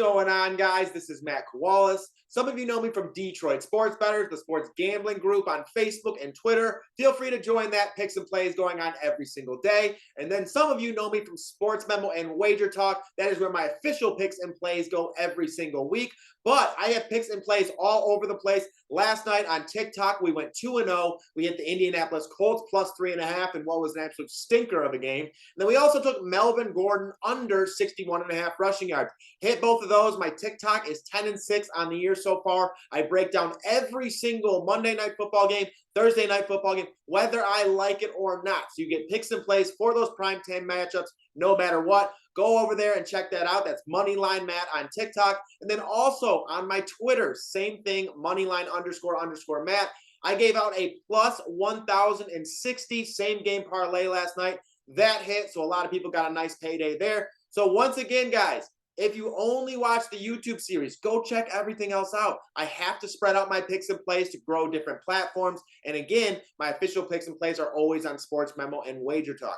going on, guys? This is Matt Kowalis. Some of you know me from Detroit Sports Bettors, the sports gambling group on Facebook and Twitter. Feel free to join that. Picks and plays going on every single day. And then some of you know me from SportsMemo and WagerTalk. That is where my official picks and plays go every single week. But I have picks and plays all over the place. Last night on TikTok, we went 2-0. We hit the Indianapolis Colts plus 3.5 in what was an absolute stinker of a game. And then we also took Melvin Gordon under 61.5 rushing yards. Hit both of those. My TikTok is 10-6 on the year so far. I break down every single Monday night football game, Thursday night football game, whether I like it or not. So you get picks and plays for those primetime matchups no matter what. Go over there and check that out. That's Moneyline Matt on TikTok. And then also on my Twitter, same thing, Moneyline _ Matt. I gave out a plus 1,060 same game parlay last night. That hit, so a lot of people got a nice payday there. So once again, guys, if you only watch the YouTube series, go check everything else out. I have to spread out my picks and plays to grow different platforms. And again, my official picks and plays are always on SportsMemo and WagerTalk.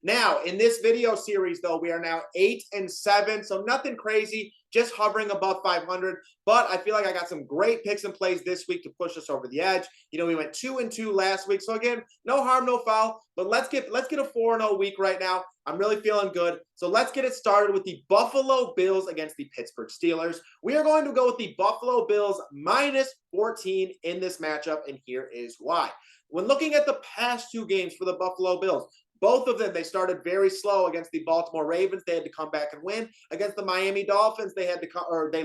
Now, in this video series, though, we are now 8-7, so nothing crazy, just hovering above 500. But I feel like I got some great picks and plays this week to push us over the edge. You know, we went 2-2 last week, so again, no harm, no foul. But let's get a 4-0 week right now. I'm really feeling good. So let's get it started with the Buffalo Bills against the Pittsburgh Steelers. We are going to go with the Buffalo Bills minus 14 in this matchup, and here is why. When looking at the past two games for the Buffalo Bills, both of them, they started very slow against the Baltimore Ravens. They had to come back and win. Against the Miami Dolphins, they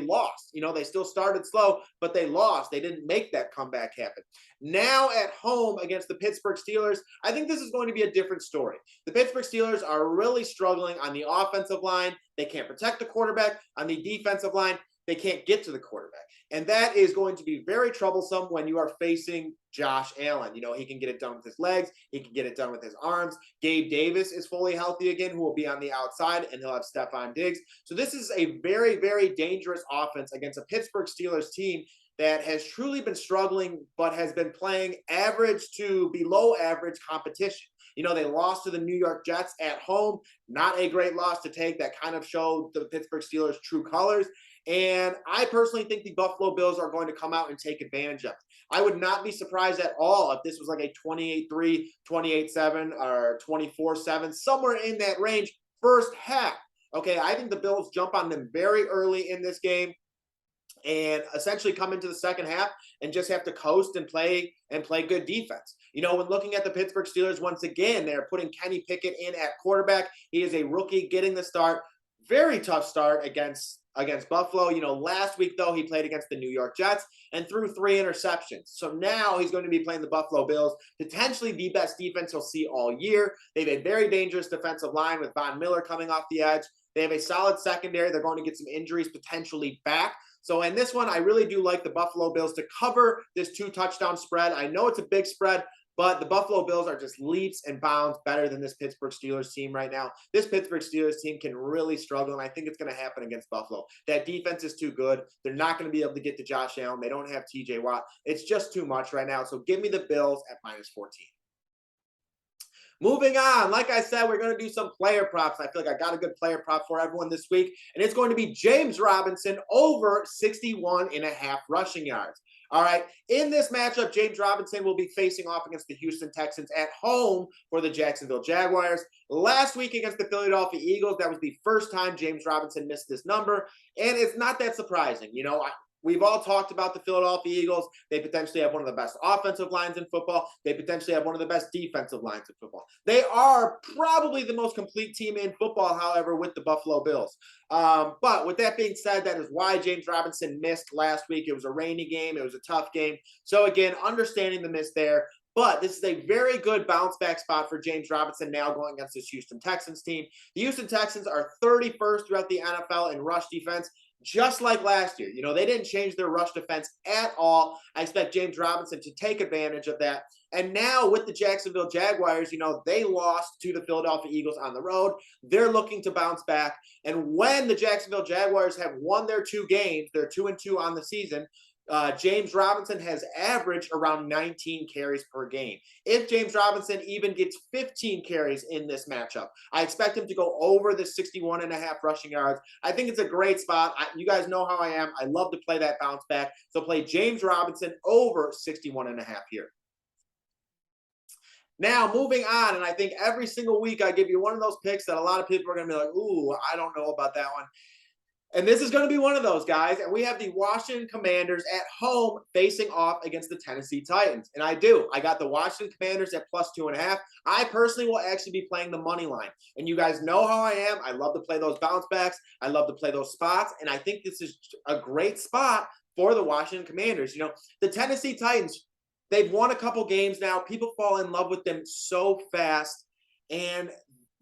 lost. You know, they still started slow, but they lost. They didn't make that comeback happen. Now at home against the Pittsburgh Steelers, I think this is going to be a different story. The Pittsburgh Steelers are really struggling on the offensive line. They can't protect the quarterback. On the defensive line, they can't get to the quarterback. And that is going to be very troublesome when you are facing Josh Allen. You know, he can get it done with his legs. He can get it done with his arms. Gabe Davis is fully healthy again, who will be on the outside, and he'll have Stephon Diggs. So this is a very, very dangerous offense against a Pittsburgh Steelers team that has truly been struggling, but has been playing average to below average competition. You know, they lost to the New York Jets at home. Not a great loss to take. That kind of showed the Pittsburgh Steelers' true colors. And I personally think the Buffalo Bills are going to come out and take advantage of it. I would not be surprised at all if this was like a 28-3, 28-7, or 24-7, somewhere in that range first half. Okay, I think the Bills jump on them very early in this game and essentially come into the second half and just have to coast and play good defense. You know, when looking at the Pittsburgh Steelers, once again, they're putting Kenny Pickett in at quarterback. He is a rookie getting the start. Very tough start against Buffalo. You know, last week, though, he played against the New York Jets and threw 3 interceptions. So now he's going to be playing the Buffalo Bills, potentially the best defense he'll see all year. They have a very dangerous defensive line with Von Miller coming off the edge. They have a solid secondary. They're going to get some injuries potentially back. So in this one, I really do like the Buffalo Bills to cover this 2-touchdown spread. I know it's a big spread, but the Buffalo Bills are just leaps and bounds better than this Pittsburgh Steelers team right now. This Pittsburgh Steelers team can really struggle, and I think it's going to happen against Buffalo. That defense is too good. They're not going to be able to get to Josh Allen. They don't have TJ Watt. It's just too much right now. So give me the Bills at minus 14. Moving on, like I said, we're going to do some player props. I feel like I got a good player prop for everyone this week, and it's going to be James Robinson over 61.5 rushing yards. All right, in this matchup, James Robinson will be facing off against the Houston Texans at home for the Jacksonville Jaguars. Last week against the Philadelphia Eagles, that was the first time James Robinson missed this number, and it's not that surprising. You know, we've all talked about the Philadelphia Eagles. They potentially have one of the best offensive lines in football. They potentially have one of the best defensive lines in football. They are probably the most complete team in football, however, with the Buffalo Bills. But with that being said, that is why James Robinson missed last week. It was a rainy game. It was a tough game. So again, understanding the miss there. But this is a very good bounce back spot for James Robinson now going against this Houston Texans team. The Houston Texans are 31st throughout the NFL in rush defense, just like last year. You know, they didn't change their rush defense at all. I expect James Robinson to take advantage of that. And now with the Jacksonville Jaguars, you know, they lost to the Philadelphia Eagles on the road. They're looking to bounce back. And when the Jacksonville Jaguars have won their 2 games, they're 2-2 on the season, James Robinson has averaged around 19 carries per game. If James Robinson even gets 15 carries in this matchup, I expect him to go over the 61.5 rushing yards. I think it's a great spot. You guys know how I am. I love to play that bounce back. So play James Robinson over 61.5 here. Now, moving on, and I think every single week I give you one of those picks that a lot of people are going to be like, ooh, I don't know about that one. And this is going to be one of those, guys. And we have the Washington Commanders at home facing off against the Tennessee Titans. And I got the Washington Commanders at +2.5. I personally will actually be playing the money line. And you guys know how I am. I love to play those bounce backs. I love to play those spots. And I think this is a great spot for the Washington Commanders. The Tennessee Titans, they've won a couple games now. People fall in love with them so fast. And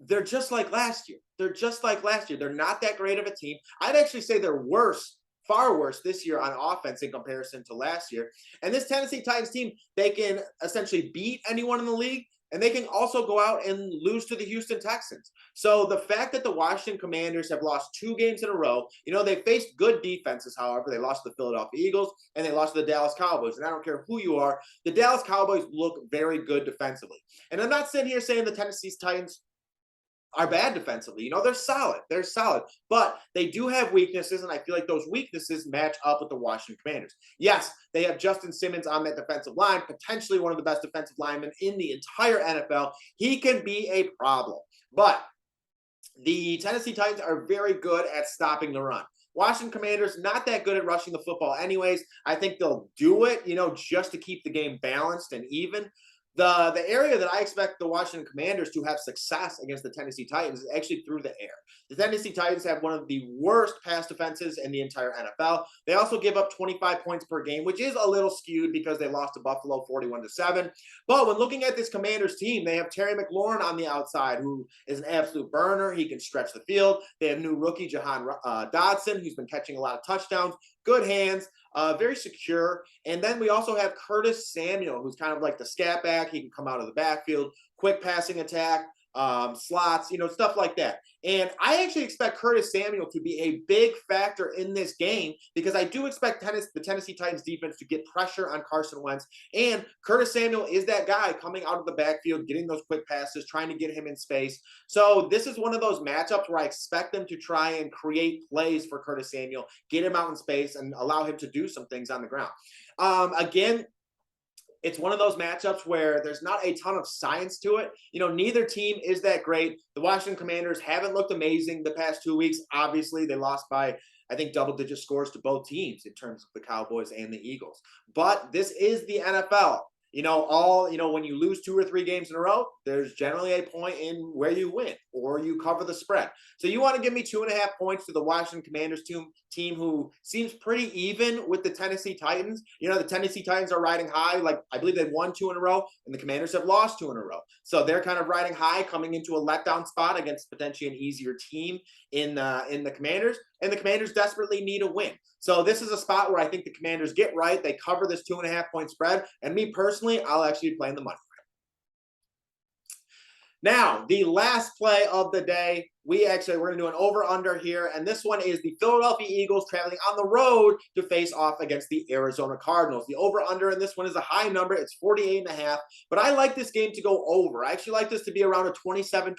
they're just like last year. They're not that great of a team. I'd actually say they're worse, far worse this year on offense in comparison to last year. And this Tennessee Titans team, they can essentially beat anyone in the league, and they can also go out and lose to the Houston Texans. So the fact that the Washington Commanders have lost 2 games in a row, they faced good defenses, however. They lost to the Philadelphia Eagles, and they lost to the Dallas Cowboys. And I don't care who you are, the Dallas Cowboys look very good defensively. And I'm not sitting here saying the Tennessee Titans are bad defensively. They're solid. But they do have weaknesses, and I feel like those weaknesses match up with the Washington Commanders. Yes, they have Justin Simmons on that defensive line, potentially one of the best defensive linemen in the entire NFL. He can be a problem. But the Tennessee Titans are very good at stopping the run. Washington Commanders, not that good at rushing the football anyways. I think they'll do it, just to keep the game balanced and even. The area that I expect the Washington Commanders to have success against the Tennessee Titans is actually through the air. The Tennessee Titans have one of the worst pass defenses in the entire NFL. They also give up 25 points per game, which is a little skewed because they lost to Buffalo 41-7. But when looking at this Commanders team, they have Terry McLaurin on the outside, who is an absolute burner. He can stretch the field. They have new rookie Jahan Dotson, who's been catching a lot of touchdowns. Good hands. Very secure. And then we also have Curtis Samuel, who's kind of like the scat back. He can come out of the backfield, quick passing attack, slots, stuff like that. And I actually expect Curtis Samuel to be a big factor in this game because I do expect the Tennessee Titans defense to get pressure on Carson Wentz. And Curtis Samuel is that guy coming out of the backfield, getting those quick passes, trying to get him in space. So this is one of those matchups where I expect them to try and create plays for Curtis Samuel, get him out in space, and allow him to do some things on the ground. Again, it's one of those matchups where there's not a ton of science to it. Neither team is that great. The Washington Commanders haven't looked amazing the past 2 weeks. Obviously, they lost by, I think, double-digit scores to both teams in terms of the Cowboys and the Eagles. But this is the NFL. When you lose 2 or 3 games in a row, there's generally a point in where you win or you cover the spread. So you want to give me 2.5 points to the Washington Commanders team who seems pretty even with the Tennessee Titans. The Tennessee Titans are riding high. Like, I believe they've won 2 in a row, and the Commanders have lost 2 in a row. So they're kind of riding high, coming into a letdown spot against potentially an easier team in the Commanders. And the Commanders desperately need a win. So this is a spot where I think the Commanders get right. They cover this 2.5 point spread. And me personally, I'll actually be playing the money. Now, the last play of the day, we're going to do an over-under here, and this one is the Philadelphia Eagles traveling on the road to face off against the Arizona Cardinals. The over-under in this one is a high number. It's 48.5, but I like this game to go over. I actually like this to be around a 27-24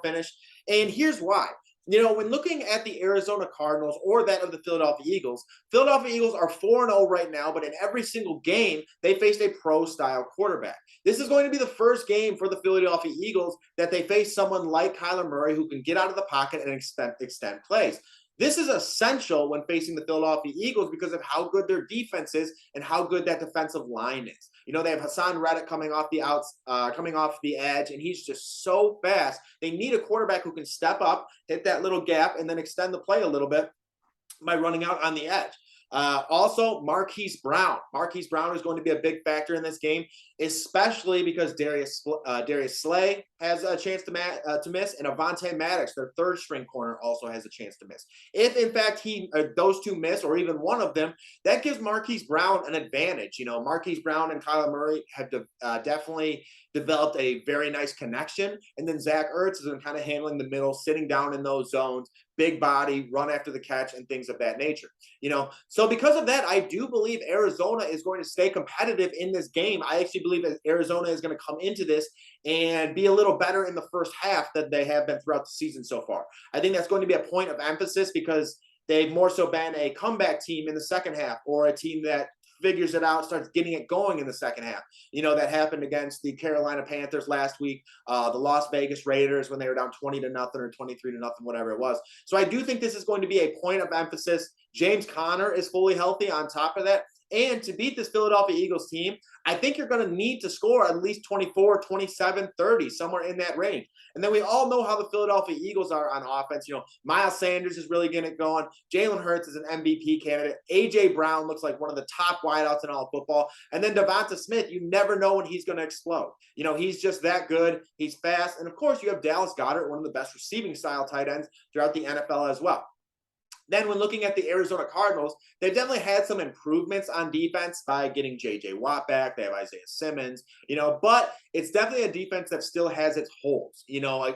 finish, and here's why. When looking at the Arizona Cardinals or that of the Philadelphia Eagles are 4-0 right now, but in every single game, they faced a pro-style quarterback. This is going to be the first game for the Philadelphia Eagles that they face someone like Kyler Murray who can get out of the pocket and extend plays. This is essential when facing the Philadelphia Eagles because of how good their defense is and how good that defensive line is. They have Hassan Reddick coming off the edge, and he's just so fast. They need a quarterback who can step up, hit that little gap, and then extend the play a little bit by running out on the edge. Also, Marquise Brown. Marquise Brown is going to be a big factor in this game, especially because Darius Slay has a chance to miss, and Avonte Maddox, their third-string corner, also has a chance to miss. If, in fact, those two miss, or even one of them, that gives Marquise Brown an advantage. Marquise Brown and Kyler Murray have definitely developed a very nice connection, and then Zach Ertz has been kind of handling the middle, sitting down in those zones, big body, run after the catch, and things of that nature. So because of that, I do believe Arizona is going to stay competitive in this game. I actually believe that Arizona is going to come into this and be a little better in the first half than they have been throughout the season so far. I think that's going to be a point of emphasis because they've more so been a comeback team in the second half, or a team that figures it out, starts getting it going in the second half. That happened against the Carolina Panthers last week, the Las Vegas Raiders when they were down 20-0 or 23-0, whatever it was. So I do think this is going to be a point of emphasis. James Conner is fully healthy on top of that. And to beat this Philadelphia Eagles team, I think you're going to need to score at least 24, 27, 30, somewhere in that range. And then we all know how the Philadelphia Eagles are on offense. Miles Sanders is really getting it going. Jalen Hurts is an MVP candidate. A.J. Brown looks like one of the top wideouts in all of football. And then Devonta Smith, you never know when he's going to explode. He's just that good. He's fast. And, of course, you have Dallas Goedert, one of the best receiving style tight ends throughout the NFL as well. Then when looking at the Arizona Cardinals, they've definitely had some improvements on defense by getting J.J. Watt back. They have Isaiah Simmons, but it's definitely a defense that still has its holes.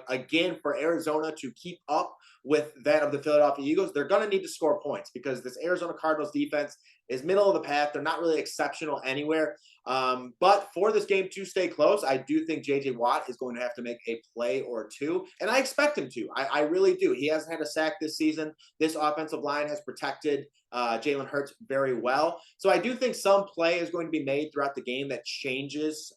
Again, for Arizona to keep up with that of the Philadelphia Eagles, they're going to need to score points because this Arizona Cardinals defense is middle of the path. They're not really exceptional anywhere. But for this game to stay close, I do think J.J. Watt is going to have to make a play or two, and I expect him to. I really do. He hasn't had a sack this season. This offensive line has protected Jalen Hurts very well. So I do think some play is going to be made throughout the game that changes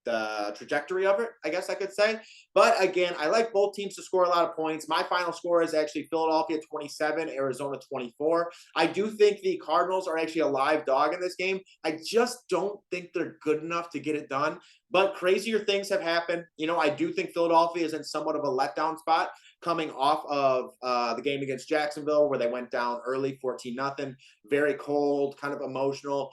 the trajectory of it, I guess I could say. But again, I like both teams to score a lot of points. My final score is actually Philadelphia 27, Arizona 24. I do think the Cardinals are actually a live dog in this game. I just don't think they're good enough to get it done. But crazier things have happened. I do think Philadelphia is in somewhat of a letdown spot coming off of the game against Jacksonville where they went down early 14-0. Very cold, kind of emotional.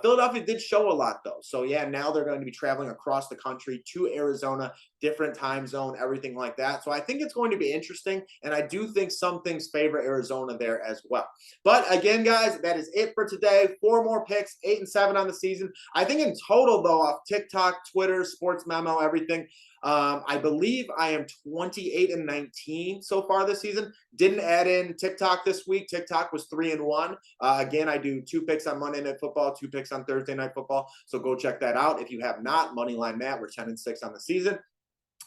Philadelphia did show a lot, though. So, yeah, now they're going to be traveling across the country to Arizona, different time zone, everything like that. So I think it's going to be interesting, and I do think some things favor Arizona there as well. But, again, guys, that is it for today. 4 more picks, 8-7 on the season. I think in total, though, off TikTok, Twitter, SportsMemo, everything, I believe I am 28-19 so far this season. Didn't add in TikTok this week. TikTok was 3-1. Again, I do 2 picks on Monday Night Football, 2 picks on Thursday Night Football. So go check that out. If you have not, Moneyline Matt, we're 10-6 on the season.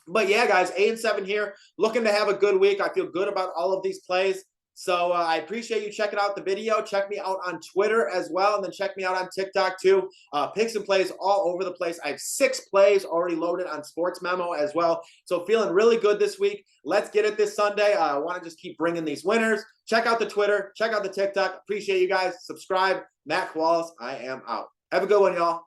But yeah, guys, 8-7 here. Looking to have a good week. I feel good about all of these plays. So I appreciate you checking out the video. Check me out on Twitter as well, and then check me out on TikTok too. Picks and plays all over the place. I have 6 plays already loaded on SportsMemo as well. So feeling really good this week. Let's get it this Sunday. I want to just keep bringing these winners. Check out the Twitter. Check out the TikTok. Appreciate you guys. Subscribe. Matt Kowalis. I am out. Have a good one, y'all.